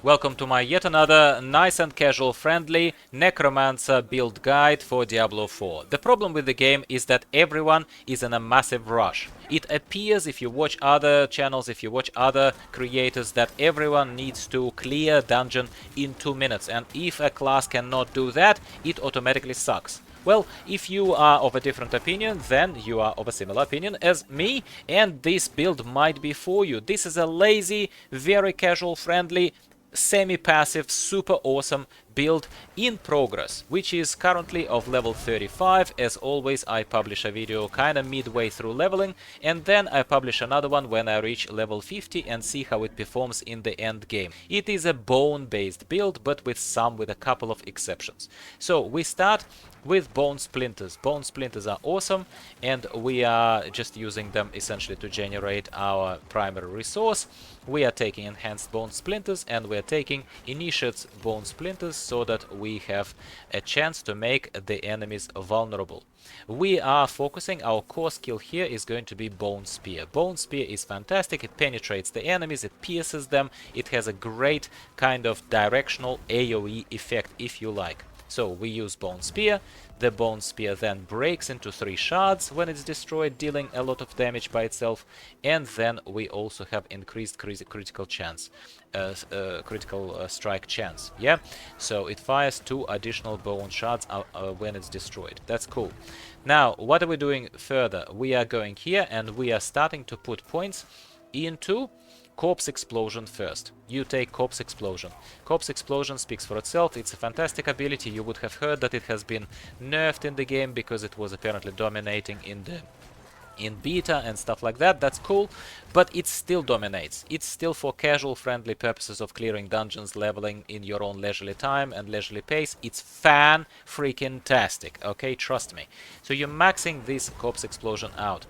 Welcome to my yet another nice and casual friendly Necromancer build guide for Diablo 4. The problem with the game is that everyone is in a massive rush. It appears, if you watch other channels, if you watch other creators, that everyone needs to clear dungeon in 2 minutes, and if a class cannot do that, it automatically sucks. Well, if you are of a different opinion, then you are of a similar opinion as me, and this build might be for you. This is a lazy, very casual, friendly, semi-passive, super awesome build in progress, which is currently of level 35. As always, I publish a video kinda midway through leveling, and then I publish another one when I reach level 50 and see how it performs in the end game. It is a bone-based build, but with a couple of exceptions. So we start with bone splinters. Bone splinters are awesome, and we are just using them essentially to generate our primary resource. We are taking enhanced bone splinters, and we are taking initiates bone splinters so that we have a chance to make the enemies vulnerable. We are focusing, our core skill here is going to be Bone Spear. Bone Spear is fantastic, it penetrates the enemies, it pierces them, it has a great kind of directional AoE effect if you like. So we use Bone Spear, the Bone Spear then breaks into 3 shards when it's destroyed, dealing a lot of damage by itself, and then we also have increased critical chance, critical strike chance, yeah? So it fires 2 additional bone shards when it's destroyed. That's cool. Now, what are we doing further? We are going here and we are starting to put points into Corpse Explosion first. You take Corpse Explosion. Corpse Explosion speaks for itself. It's a fantastic ability. You would have heard that it has been nerfed in the game because it was apparently dominating in beta and stuff like that. That's cool, but it still dominates. It's still for casual friendly purposes of clearing dungeons, leveling in your own leisurely time and leisurely pace. It's fan-freaking-tastic, okay? Trust me. So you're maxing this Corpse Explosion out.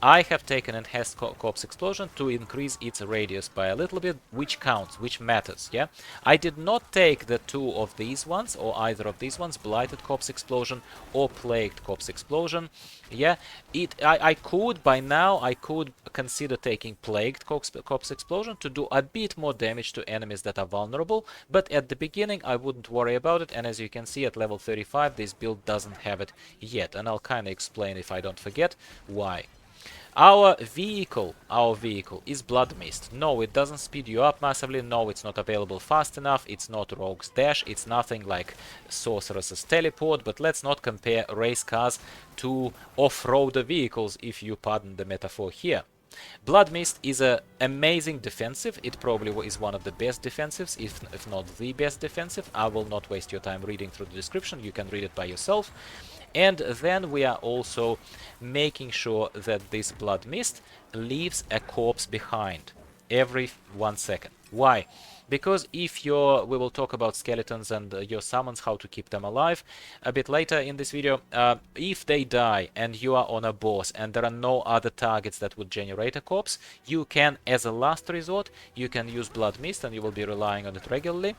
I have taken enhanced Corpse Explosion to increase its radius by a little bit, which counts, which matters, yeah? I did not take the 2 of these ones, or either of these ones, Blighted Corpse Explosion or Plagued Corpse Explosion, yeah? I could, by now, I could consider taking Plagued Corpse Explosion to do a bit more damage to enemies that are vulnerable, but at the beginning I wouldn't worry about it, and as you can see at level 35 this build doesn't have it yet, and I'll kinda explain, if I don't forget, why. Our vehicle is Blood Mist. No, it doesn't speed you up massively. No, it's not available fast enough. It's not Rogue's Dash. It's nothing like Sorceress's Teleport. But let's not compare race cars to off-roader vehicles, if you pardon the metaphor here. Blood Mist is an amazing defensive. It probably is one of the best defensives, if not the best defensive. I will not waste your time reading through the description. You can read it by yourself. And then we are also making sure that this Blood Mist leaves a corpse behind every 1 second. Why? Because if we will talk about skeletons and your summons, how to keep them alive a bit later in this video. If they die and you are on a boss and there are no other targets that would generate a corpse, you can, as a last resort, you can use Blood Mist, and you will be relying on it regularly,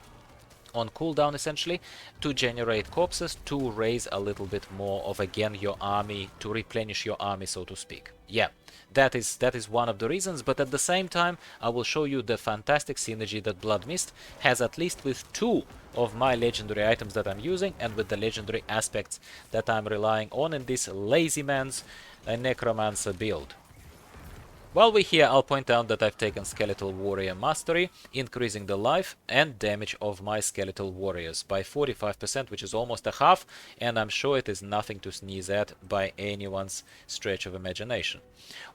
on cooldown essentially, to generate corpses, to raise a little bit more of, again, your army, to replenish your army, so to speak. Yeah, that is one of the reasons, but at the same time I will show you the fantastic synergy that Blood Mist has, at least with 2 of my legendary items that I'm using, and with the legendary aspects that I'm relying on in this lazy man's Necromancer build. While we're here, I'll point out that I've taken Skeletal Warrior Mastery, increasing the life and damage of my Skeletal Warriors by 45%, which is almost a half, and I'm sure it is nothing to sneeze at by anyone's stretch of imagination.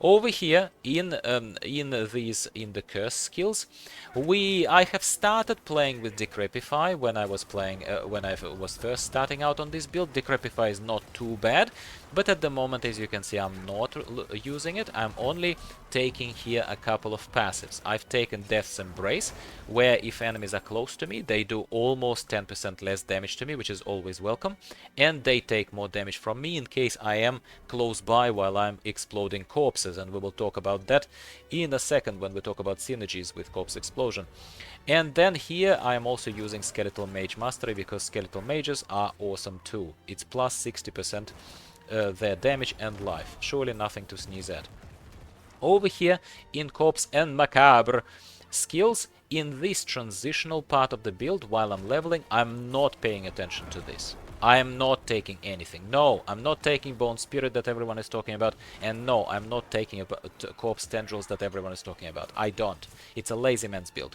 Over here, in the curse skills, I have started playing with Decrepify when I was first starting out on this build. Decrepify is not too bad, but at the moment, as you can see, I'm not using it. I'm only taking here a couple of passives. I've taken Death's Embrace, where if enemies are close to me, they do almost 10% less damage to me, which is always welcome, and they take more damage from me in case I am close by while I'm exploding corpses, and we will talk about that in a second when we talk about synergies with Corpse Explosion. And then here I am also using Skeletal Mage Mastery, because Skeletal Mages are awesome too. It's plus 60% their damage and life. Surely nothing to sneeze at. Over here in Corpse and Macabre, skills in this transitional part of the build while I'm leveling, I'm not paying attention to this. I am not taking anything. No, I'm not taking Bone Spirit that everyone is talking about, and no, I'm not taking Corpse Tendrils that everyone is talking about. I don't. It's a lazy man's build.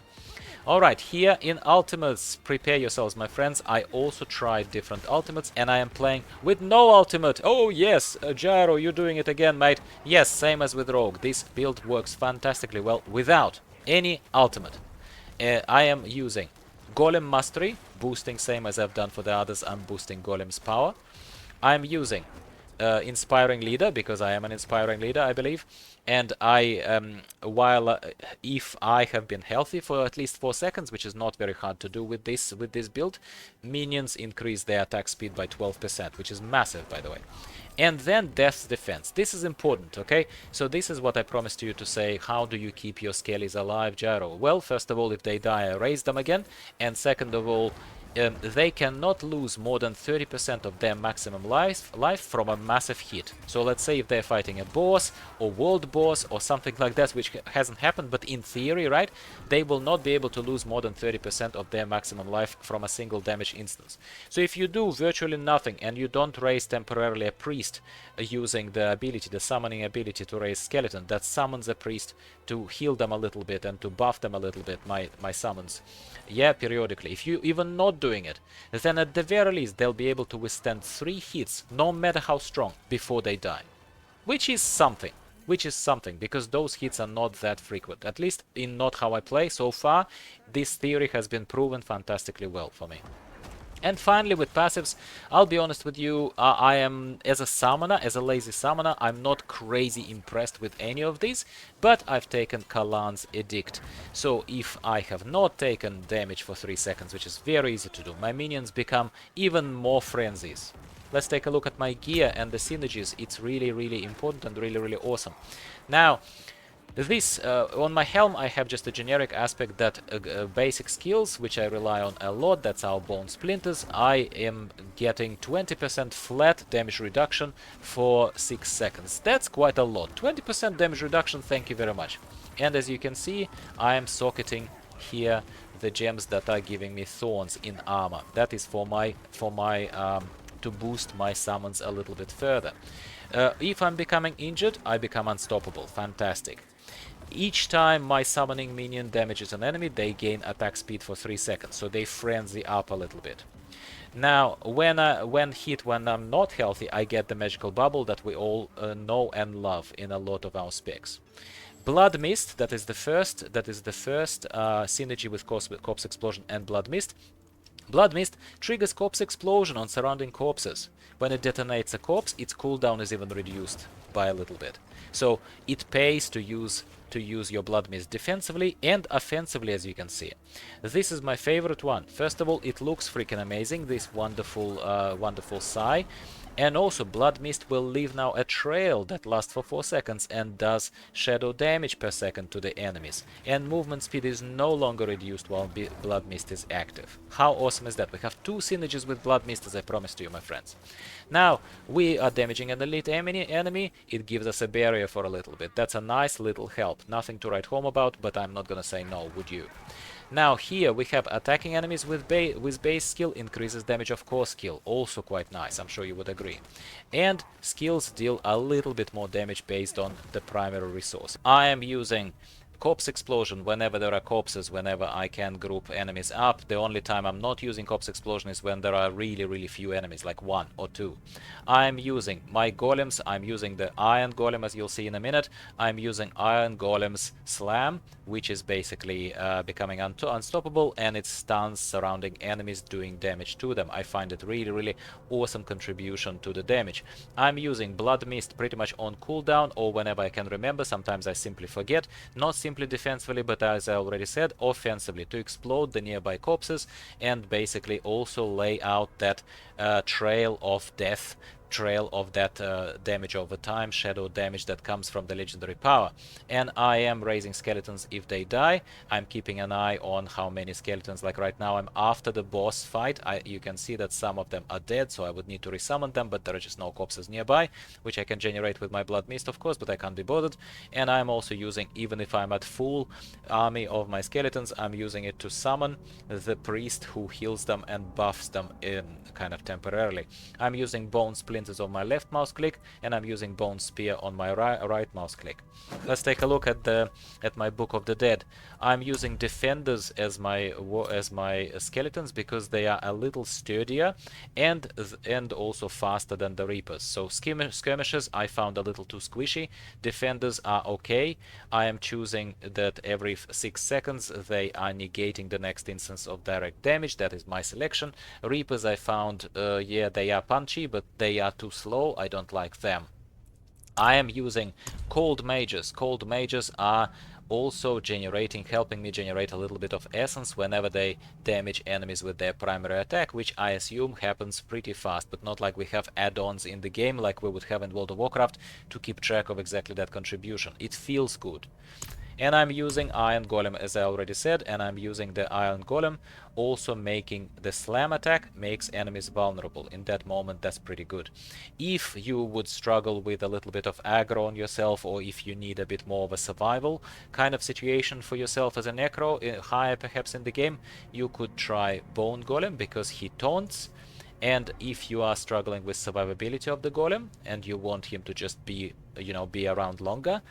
Alright, here in Ultimates, prepare yourselves, my friends. I also tried different Ultimates, and I am playing with no Ultimate. Oh yes, Gyro, you're doing it again, mate. Yes, same as with Rogue. This build works fantastically well without any Ultimate. I am using Golem Mastery, boosting same as I've done for the others. I'm boosting Golem's power. I'm using Inspiring Leader, because I am an Inspiring Leader, I believe. And if I have been healthy for at least 4 seconds, which is not very hard to do with this build, minions increase their attack speed by 12%, which is massive, by the way. And then Death's Defense. This is important, okay? So this is what I promised you to say. How do you keep your Skellies alive, Gyro? Well, first of all, if they die, I raise them again. And second of all, they cannot lose more than 30% of their maximum life from a massive hit. So let's say if they're fighting a boss or world boss or something like that, which hasn't happened, but in theory, right, they will not be able to lose more than 30% of their maximum life from a single damage instance. So if you do virtually nothing and you don't raise temporarily a priest using the ability, the summoning ability to raise skeleton, that summons a priest to heal them a little bit and to buff them a little bit, my summons. Yeah, periodically. If you even not doing it, then at the very least they'll be able to withstand 3 hits, no matter how strong, before they die. Which is something. Because those hits are not that frequent. At least in not how I play so far, this theory has been proven fantastically well for me. And finally, with passives, I'll be honest with you, I am, as a summoner, as a lazy summoner, I'm not crazy impressed with any of these, but I've taken Kalan's Edict. So if I have not taken damage for 3 seconds, which is very easy to do, my minions become even more frenzies. Let's take a look at my gear and the synergies. It's really, really important and really, really awesome. Now, this, on my helm I have just a generic aspect that basic skills, which I rely on a lot, that's our Bone Splinters. I am getting 20% flat damage reduction for 6 seconds. That's quite a lot. 20% damage reduction, thank you very much. And as you can see, I am socketing here the gems that are giving me thorns in armor. That is for my to boost my summons a little bit further. If I'm becoming injured, I become unstoppable. Fantastic. Each time my summoning minion damages an enemy, they gain attack speed for 3 seconds, so they frenzy up a little bit. Now, when I'm not healthy, I get the magical bubble that we all know and love in a lot of our specs. Blood Mist, that is the first synergy with Corpse Explosion and Blood Mist. Blood Mist triggers Corpse Explosion on surrounding corpses. When it detonates a corpse, its cooldown is even reduced by a little bit. So it pays to use your Blood Mist defensively and offensively, as you can see. This is my favorite one. First of all, it looks freaking amazing, this wonderful wonderful Sai. And also, Blood Mist will leave now a trail that lasts for 4 seconds and does shadow damage per second to the enemies. And movement speed is no longer reduced while Blood Mist is active. How awesome is that? We have 2 synergies with Blood Mist, as I promised to you, my friends. Now, we are damaging an elite enemy. It gives us a barrier for a little bit. That's a nice little help. Nothing to write home about, but I'm not gonna say no, would you? Now here we have attacking enemies with base skill increases damage of core skill, also quite nice, I'm sure you would agree. And skills deal a little bit more damage based on the primary resource. I am using Corpse Explosion whenever there are corpses, whenever I can group enemies up. The only time I'm not using Corpse Explosion is when there are really few enemies, like 1 or 2. I'm using my golems, I'm using the Iron Golem, as you'll see in a minute. I'm using Iron Golem's Slam, which is basically becoming unstoppable, and it stuns surrounding enemies, doing damage to them. I find it really awesome contribution to the damage. I'm using Blood Mist pretty much on cooldown, or whenever I can remember. Sometimes I simply forget. Not simply defensively, but as I already said, offensively, to explode the nearby corpses and basically also lay out that trail of death trail of that damage over time, shadow damage that comes from the legendary power. And I am raising skeletons if they die. I'm keeping an eye on how many skeletons, like right now I'm after the boss fight. You can see that some of them are dead, so I would need to resummon them, but there are just no corpses nearby, which I can generate with my blood mist, of course, but I can't be bothered. And I'm also using, even if I'm at full army of my skeletons, I'm using it to summon the priest who heals them and buffs them in kind of temporarily. I'm using bone splinters on my left mouse click, and I'm using bone spear on my right mouse click. Let's take a look at my Book of the Dead. I'm using defenders as my skeletons because they are a little sturdier and also faster than the reapers. So skirmishers I found a little too squishy. Defenders are okay. I am choosing that every 6 seconds they are negating the next instance of direct damage. That is my selection. Reapers I found, yeah, they are punchy, but they are too slow. I don't like them. I am using cold mages. Cold mages are also helping me generate a little bit of essence whenever they damage enemies with their primary attack, which I assume happens pretty fast, but not like we have add-ons in the game like we would have in World of Warcraft to keep track of exactly that contribution. It feels good. And I'm using Iron Golem, as I already said, and I'm using the Iron Golem, also making the slam attack makes enemies vulnerable. In that moment, that's pretty good. If you would struggle with a little bit of aggro on yourself, or if you need a bit more of a survival kind of situation for yourself as a Necro, higher perhaps in the game, you could try Bone Golem, because he taunts. And if you are struggling with survivability of the Golem, and you want him to just be, be around longer,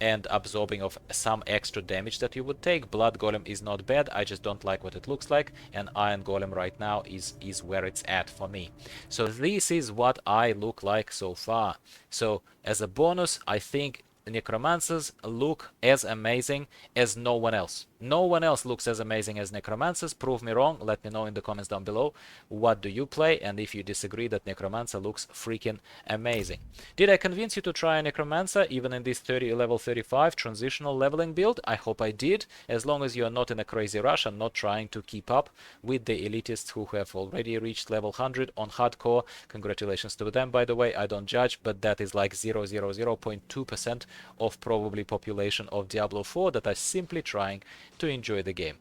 and absorbing of some extra damage that you would take, Blood Golem is not bad. I just don't like what it looks like, and Iron Golem right now is where it's at for me. So this is what I look like so far. So as a bonus, I think Necromancers look as amazing as no one else. No one else looks as amazing as Necromancers. Prove me wrong. Let me know in the comments down below. What do you play? And if you disagree that Necromancer looks freaking amazing. Did I convince you to try a Necromancer even in this level 35 transitional leveling build? I hope I did. As long as you are not in a crazy rush and not trying to keep up with the elitists who have already reached level 100 on hardcore. Congratulations to them, by the way. I don't judge, but that is like 0.2% of probably population of Diablo 4 that are simply trying to enjoy the game.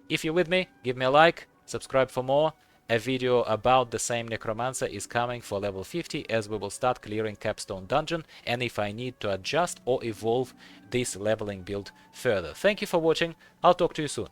If you're with me, give me a like, subscribe for more. A video about the same Necromancer is coming for level 50 as we will start clearing Capstone Dungeon, and if I need to adjust or evolve this leveling build further. Thank you for watching. I'll talk to you soon.